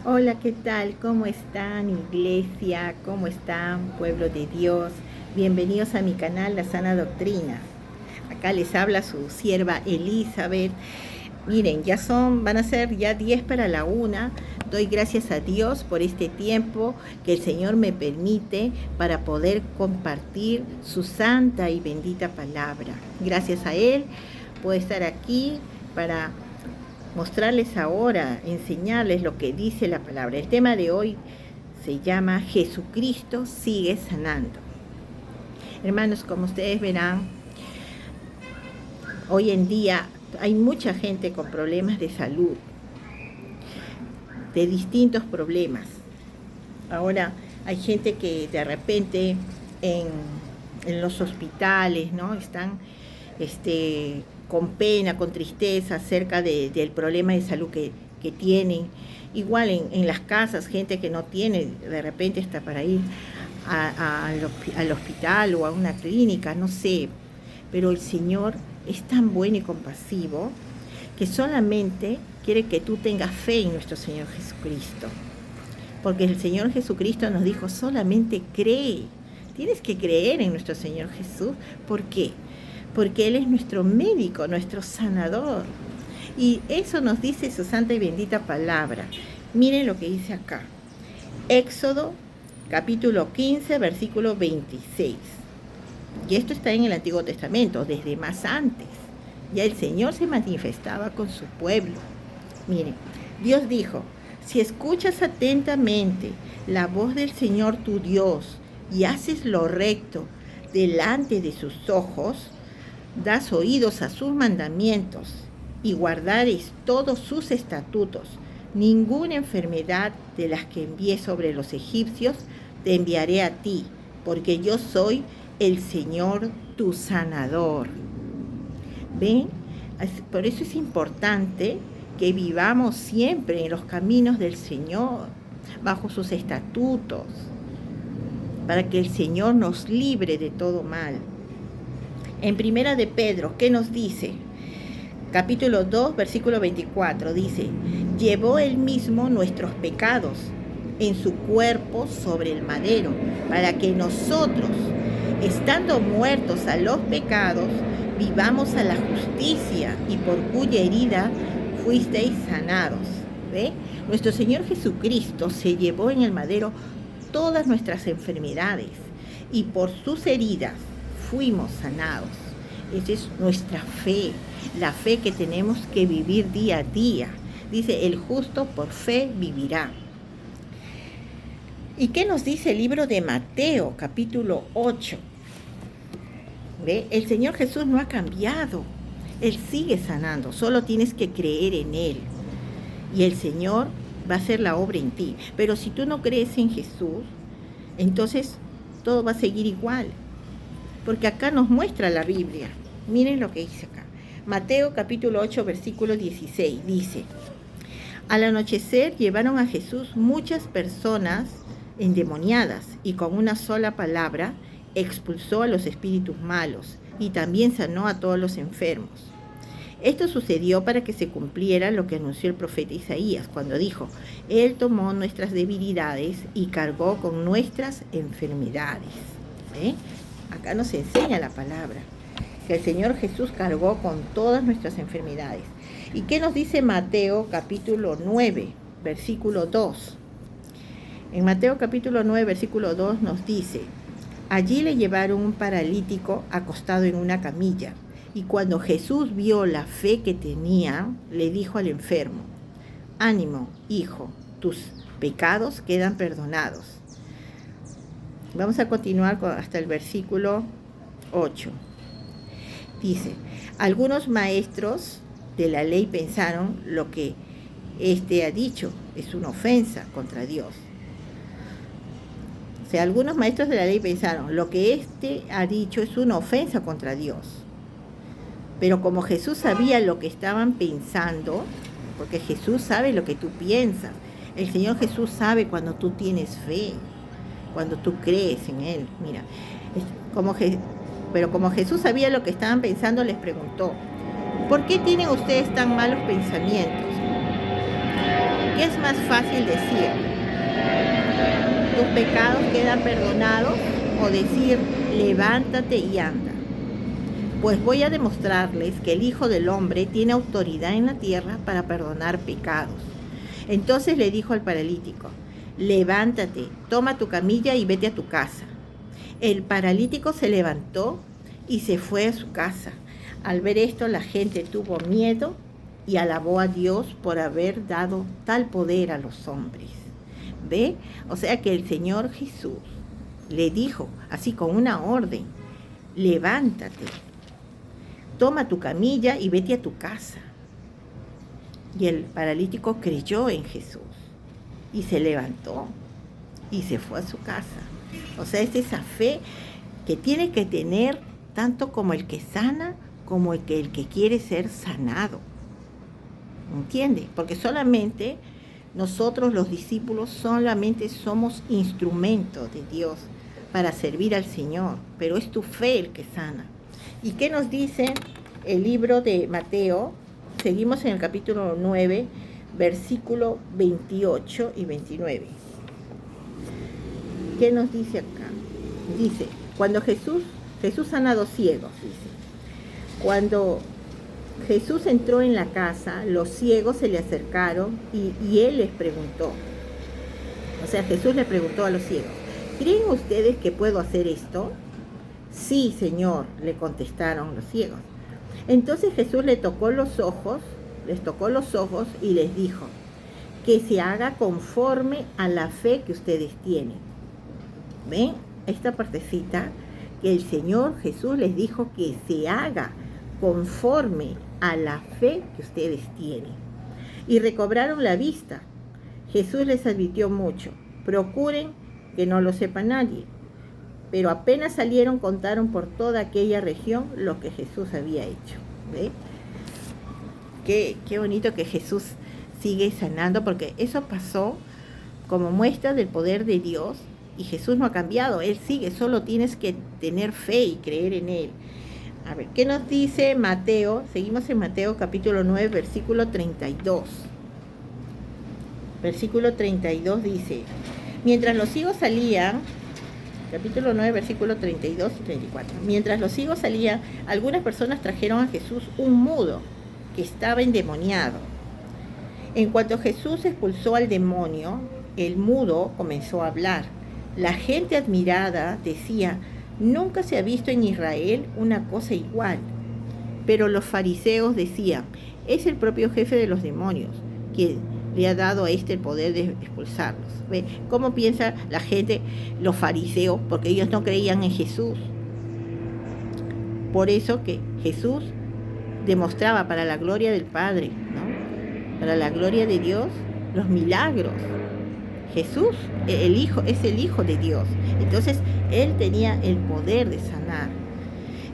Hola, ¿qué tal? ¿Cómo están, iglesia? ¿Cómo están, pueblo de Dios? Bienvenidos a mi canal La Sana Doctrina. Acá les habla su sierva Elizabeth. Miren, van a ser ya 10 para la 1. Doy gracias a Dios por este tiempo que el Señor me permite para poder compartir su santa y bendita palabra. Gracias a Él puedo estar aquí para mostrarles ahora, enseñarles lo que dice la palabra. El tema de hoy se llama Jesucristo sigue sanando. Hermanos, como ustedes verán, hoy en día hay mucha gente con problemas de salud, de distintos problemas. Ahora hay gente que de repente en los hospitales, ¿no? Están con pena, con tristeza acerca del problema de salud que tienen. Igual en las casas, gente que no tiene, de repente está para ir al hospital o a una clínica, no sé. Pero el Señor es tan bueno y compasivo que solamente quiere que tú tengas fe en nuestro Señor Jesucristo. Porque el Señor Jesucristo nos dijo, solamente cree. Tienes que creer en nuestro Señor Jesús. ¿Por qué? Porque Él es nuestro médico, nuestro sanador. Y eso nos dice su santa y bendita palabra. Miren lo que dice acá. Éxodo, capítulo 15, versículo 26. Y esto está en el Antiguo Testamento, desde más antes. Ya el Señor se manifestaba con su pueblo. Miren, Dios dijo, si escuchas atentamente la voz del Señor tu Dios y haces lo recto delante de sus ojos, das oídos a sus mandamientos y guardares todos sus estatutos, ninguna enfermedad de las que envié sobre los egipcios te enviaré a ti, porque yo soy el Señor tu sanador. ¿Ven? Por eso es importante que vivamos siempre en los caminos del Señor, bajo sus estatutos, para que el Señor nos libre de todo mal. En Primera de Pedro, ¿qué nos dice? Capítulo 2, versículo 24, dice, llevó él mismo nuestros pecados en su cuerpo sobre el madero, para que nosotros, estando muertos a los pecados, vivamos a la justicia, y por cuya herida fuisteis sanados. ¿Ve? Nuestro Señor Jesucristo se llevó en el madero todas nuestras enfermedades, y por sus heridas fuimos sanados. Esa es nuestra fe, la fe que tenemos que vivir día a día. Dice, el justo por fe vivirá. ¿Y qué nos dice el libro de Mateo, capítulo 8? ¿Ve? El Señor Jesús no ha cambiado. Él sigue sanando, solo tienes que creer en Él. Y el Señor va a hacer la obra en ti. Pero si tú no crees en Jesús, entonces todo va a seguir igual. Porque acá nos muestra la Biblia. Miren lo que dice acá. Mateo capítulo 8, versículo 16. Dice, al anochecer llevaron a Jesús muchas personas endemoniadas y con una sola palabra expulsó a los espíritus malos y también sanó a todos los enfermos. Esto sucedió para que se cumpliera lo que anunció el profeta Isaías cuando dijo, Él tomó nuestras debilidades y cargó con nuestras enfermedades. ¿Eh? Acá nos enseña la palabra, que el Señor Jesús cargó con todas nuestras enfermedades. ¿Y qué nos dice Mateo capítulo 9, versículo 2? En Mateo capítulo 9, versículo 2 nos dice, allí le llevaron un paralítico acostado en una camilla, y cuando Jesús vio la fe que tenía, le dijo al enfermo, ánimo, hijo, tus pecados quedan perdonados. Vamos a continuar hasta el versículo 8. Dice, algunos maestros de la ley pensaron lo que éste ha dicho es una ofensa contra Dios. O sea, algunos maestros de la ley pensaron, lo que éste ha dicho es una ofensa contra Dios. Pero como Jesús sabía lo que estaban pensando, porque Jesús sabe lo que tú piensas, el Señor Jesús sabe cuando tú tienes fe, cuando tú crees en Él. Mira, pero como Jesús sabía lo que estaban pensando, les preguntó, ¿por qué tienen ustedes tan malos pensamientos? ¿Qué es más fácil decir? ¿Tus pecados quedan perdonados? O decir, levántate y anda. Pues voy a demostrarles que el Hijo del Hombre tiene autoridad en la tierra para perdonar pecados. Entonces le dijo al paralítico, levántate, toma tu camilla y vete a tu casa. El paralítico se levantó y se fue a su casa. Al ver esto, la gente tuvo miedo y alabó a Dios por haber dado tal poder a los hombres. ¿Ve? O sea que el Señor Jesús le dijo, así con una orden, levántate, toma tu camilla y vete a tu casa. Y el paralítico creyó en Jesús y se levantó y se fue a su casa. O sea, es esa fe que tiene que tener tanto como el que sana como el que quiere ser sanado. ¿Entiende? Porque solamente nosotros los discípulos solamente somos instrumentos de Dios para servir al Señor, pero es tu fe el que sana. ¿Y qué nos dice el libro de Mateo? Seguimos en el capítulo 9, versículo 28 y 29. ¿Qué nos dice acá? Dice, cuando Jesús sana a 2 ciegos, dice. Cuando Jesús entró en la casa, los ciegos se le acercaron y él les preguntó. O sea, Jesús le preguntó a los ciegos, ¿creen ustedes que puedo hacer esto? Sí, Señor, le contestaron los ciegos. Entonces Jesús les tocó los ojos y les dijo, que se haga conforme a la fe que ustedes tienen. ¿Ven? Esta partecita que el Señor Jesús les dijo que se haga conforme a la fe que ustedes tienen. Y recobraron la vista. Jesús les advirtió mucho, procuren que no lo sepa nadie. Pero apenas salieron, contaron por toda aquella región lo que Jesús había hecho. ¿Ve? Qué bonito que Jesús sigue sanando, porque eso pasó como muestra del poder de Dios, y Jesús no ha cambiado, Él sigue, solo tienes que tener fe y creer en Él. A ver, ¿qué nos dice Mateo? Seguimos en Mateo capítulo 9, versículo 32. Versículo 32 dice, mientras los ciegos salían, capítulo 9, versículo 32 y 34. Mientras los ciegos salían, algunas personas trajeron a Jesús un mudo que estaba endemoniado. En cuanto Jesús expulsó al demonio, el mudo comenzó a hablar. La gente admirada decía, nunca se ha visto en Israel una cosa igual. Pero los fariseos decían, es el propio jefe de los demonios quien le ha dado a este el poder de expulsarlos. ¿Ve? ¿Cómo piensa la gente, los fariseos? Porque ellos no creían en Jesús. Por eso que Jesús demostraba para la gloria del Padre, ¿no? Para la gloria de Dios, los milagros. Jesús, el Hijo, es el Hijo de Dios. Entonces, Él tenía el poder de sanar.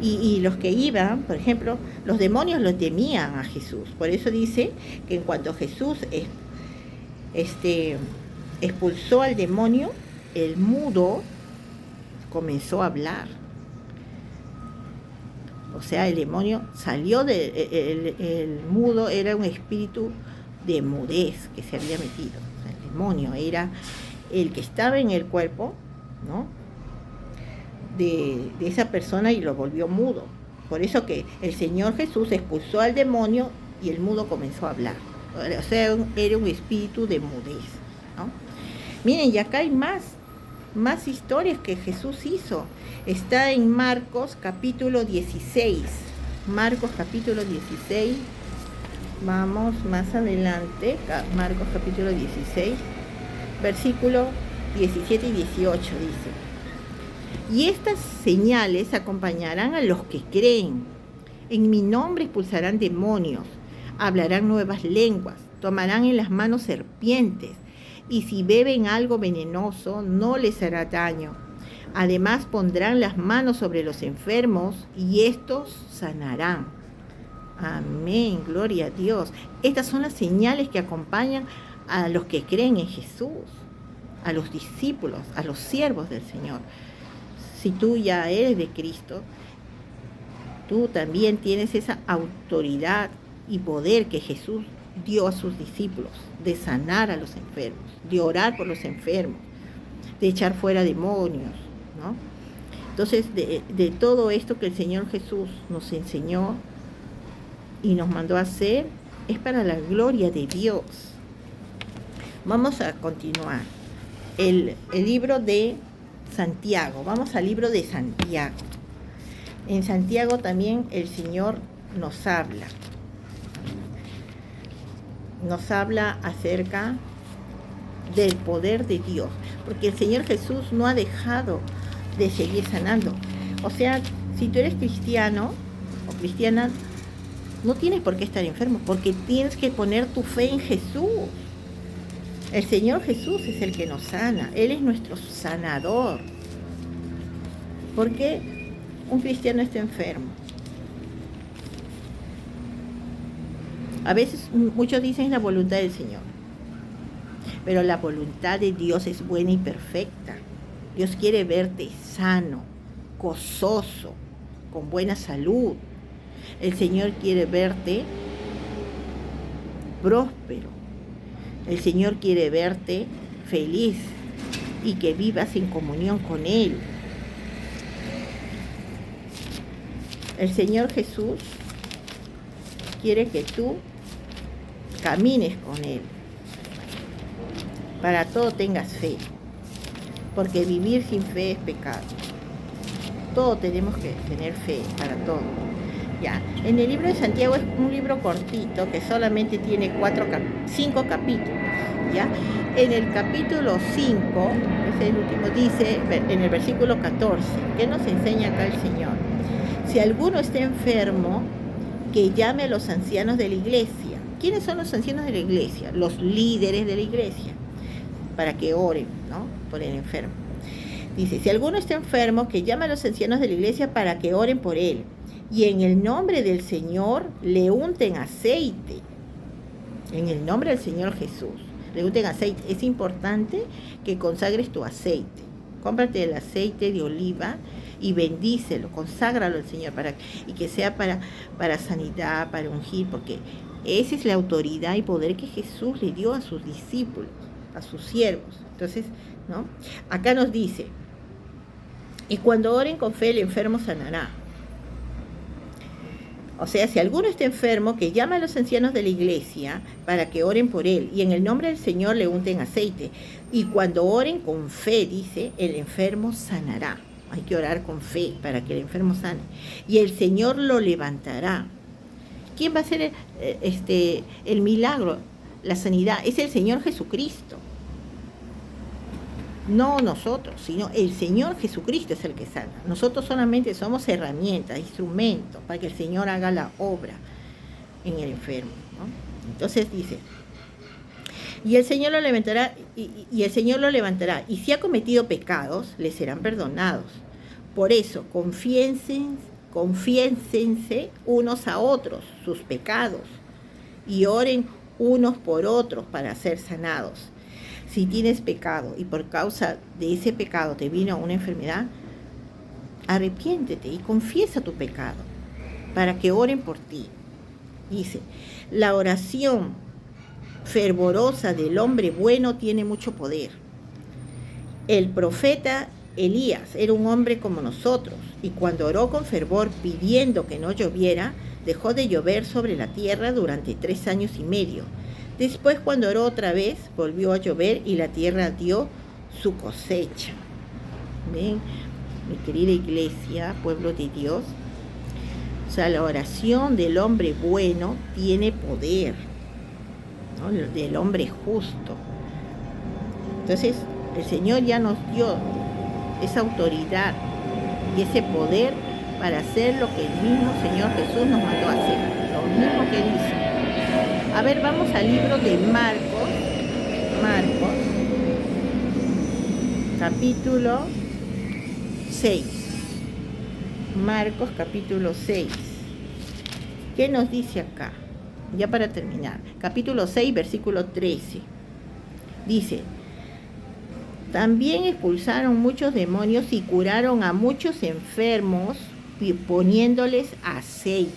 Y los que iban, por ejemplo, los demonios lo temían a Jesús. Por eso dice que en cuanto Jesús expulsó al demonio, el mudo comenzó a hablar. O sea, el demonio salió el mudo era un espíritu de mudez que se había metido. O sea, el demonio era el que estaba en el cuerpo, ¿no? de esa persona y lo volvió mudo. Por eso que el Señor Jesús expulsó al demonio y el mudo comenzó a hablar. O sea, era un espíritu de mudez, ¿no? Miren, y acá hay más historias que Jesús hizo. Está en Marcos capítulo 16. Marcos capítulo 16. Vamos más adelante. Marcos capítulo 16, versículo 17 y 18 dice. Y estas señales acompañarán a los que creen. En mi nombre expulsarán demonios, hablarán nuevas lenguas, tomarán en las manos serpientes, y si beben algo venenoso no les hará daño. Además pondrán las manos sobre los enfermos y estos sanarán. Amén, gloria a Dios. Estas son las señales que acompañan a los que creen en Jesús, a los discípulos, a los siervos del Señor. Si tú ya eres de Cristo, tú también tienes esa autoridad y poder que Jesús dio a sus discípulos, de sanar a los enfermos, de orar por los enfermos, de echar fuera demonios, ¿no? Entonces, de todo esto que el Señor Jesús nos enseñó y nos mandó a hacer, es para la gloria de Dios. Vamos a continuar. El libro de Santiago, vamos al libro de Santiago. En Santiago también el Señor nos habla acerca del poder de Dios, porque el Señor Jesús no ha dejado de seguir sanando. O sea, si tú eres cristiano o cristiana, no tienes por qué estar enfermo, porque tienes que poner tu fe en Jesús. El Señor Jesús es el que nos sana, Él es nuestro sanador. ¿Por qué un cristiano está enfermo? A veces muchos dicen la voluntad del Señor, pero la voluntad de Dios es buena y perfecta. Dios quiere verte sano, gozoso, con buena salud. El Señor quiere verte próspero. El Señor quiere verte feliz y que vivas en comunión con Él. El Señor Jesús quiere que tú camines con Él. Para todo tengas fe, porque vivir sin fe es pecado. Todo tenemos que tener fe, para todo. Ya, en el libro de Santiago es un libro cortito que solamente tiene 5 capítulos. ¿Ya? En el capítulo 5, es el último, dice en el versículo 14, ¿qué nos enseña acá el Señor? Si alguno está enfermo, que llame a los ancianos de la iglesia. ¿Quiénes son los ancianos de la iglesia? Los líderes de la iglesia, para que oren, ¿no?, por el enfermo. Dice, si alguno está enfermo, que llame a los ancianos de la iglesia para que oren por él, y en el nombre del Señor le unten aceite. En el nombre del Señor Jesús le unten aceite. Es importante que consagres tu aceite. Cómprate el aceite de oliva y bendícelo, conságralo al Señor y que sea para sanidad, para ungir, porque esa es la autoridad y poder que Jesús le dio a sus discípulos, a sus siervos. Entonces, ¿no? Acá nos dice, y cuando oren con fe el enfermo sanará. O sea, si alguno está enfermo, que llame a los ancianos de la iglesia para que oren por él, y en el nombre del Señor le unten aceite. Y cuando oren con fe, dice, el enfermo sanará. Hay que orar con fe para que el enfermo sane. Y el Señor lo levantará. ¿Quién va a hacer el milagro, la sanidad? Es el Señor Jesucristo. No nosotros, sino el Señor Jesucristo es el que sana. Nosotros solamente somos herramientas, instrumentos para que el Señor haga la obra en el enfermo, ¿no? Entonces dice, y el Señor lo levantará, y el Señor lo levantará, y si ha cometido pecados, le serán perdonados. Por eso, confiénsense unos a otros sus pecados, y oren unos por otros para ser sanados. Si tienes pecado y por causa de ese pecado te vino una enfermedad, arrepiéntete y confiesa tu pecado para que oren por ti. Dice, la oración fervorosa del hombre bueno tiene mucho poder. El profeta Elías era un hombre como nosotros, y cuando oró con fervor pidiendo que no lloviera, dejó de llover sobre la tierra durante 3 años y medio. Después, cuando oró otra vez, volvió a llover y la tierra dio su cosecha. ¿Ven? Mi querida iglesia, pueblo de Dios. O sea, la oración del hombre bueno tiene poder, ¿no? Del hombre justo. Entonces, el Señor ya nos dio esa autoridad y ese poder para hacer lo que el mismo Señor Jesús nos mandó a hacer. Lo mismo que Él hizo. A ver, vamos al libro de Marcos, capítulo 6. Marcos, capítulo 6. ¿Qué nos dice acá? Ya para terminar. Capítulo 6, versículo 13. Dice, también expulsaron muchos demonios y curaron a muchos enfermos poniéndoles aceite.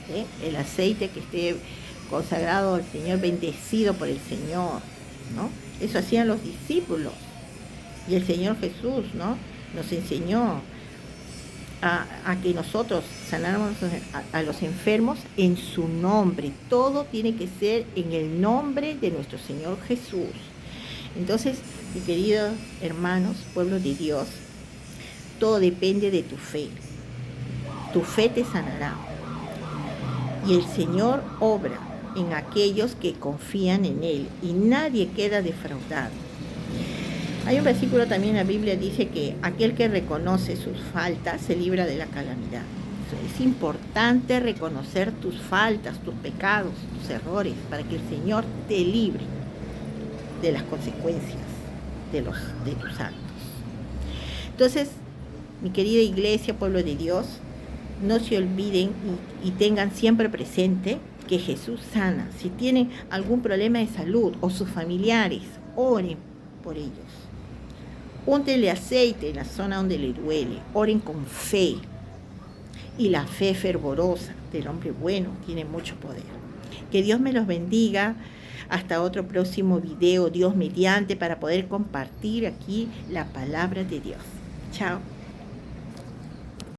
¿Sí? El aceite que esté consagrado al Señor, bendecido por el Señor, ¿no? Eso hacían los discípulos. Y el Señor Jesús, ¿no?, nos enseñó a que nosotros sanáramos a los enfermos en su nombre. Todo tiene que ser en el nombre de nuestro Señor Jesús. Entonces, mis queridos hermanos, pueblo de Dios, todo depende de tu fe. Tu fe te sanará. Y el Señor obra en aquellos que confían en Él y nadie queda defraudado. Hay un versículo también en la Biblia que dice que aquel que reconoce sus faltas se libra de la calamidad. Es importante reconocer tus faltas, tus pecados, tus errores, para que el Señor te libre de las consecuencias de tus actos. Entonces, mi querida iglesia, pueblo de Dios, no se olviden y tengan siempre presente que Jesús sana. Si tienen algún problema de salud o sus familiares, oren por ellos. Úntenle aceite en la zona donde le duele. Oren con fe. Y la fe fervorosa del hombre bueno tiene mucho poder. Que Dios me los bendiga. Hasta otro próximo video, Dios mediante, para poder compartir aquí la palabra de Dios. Chao.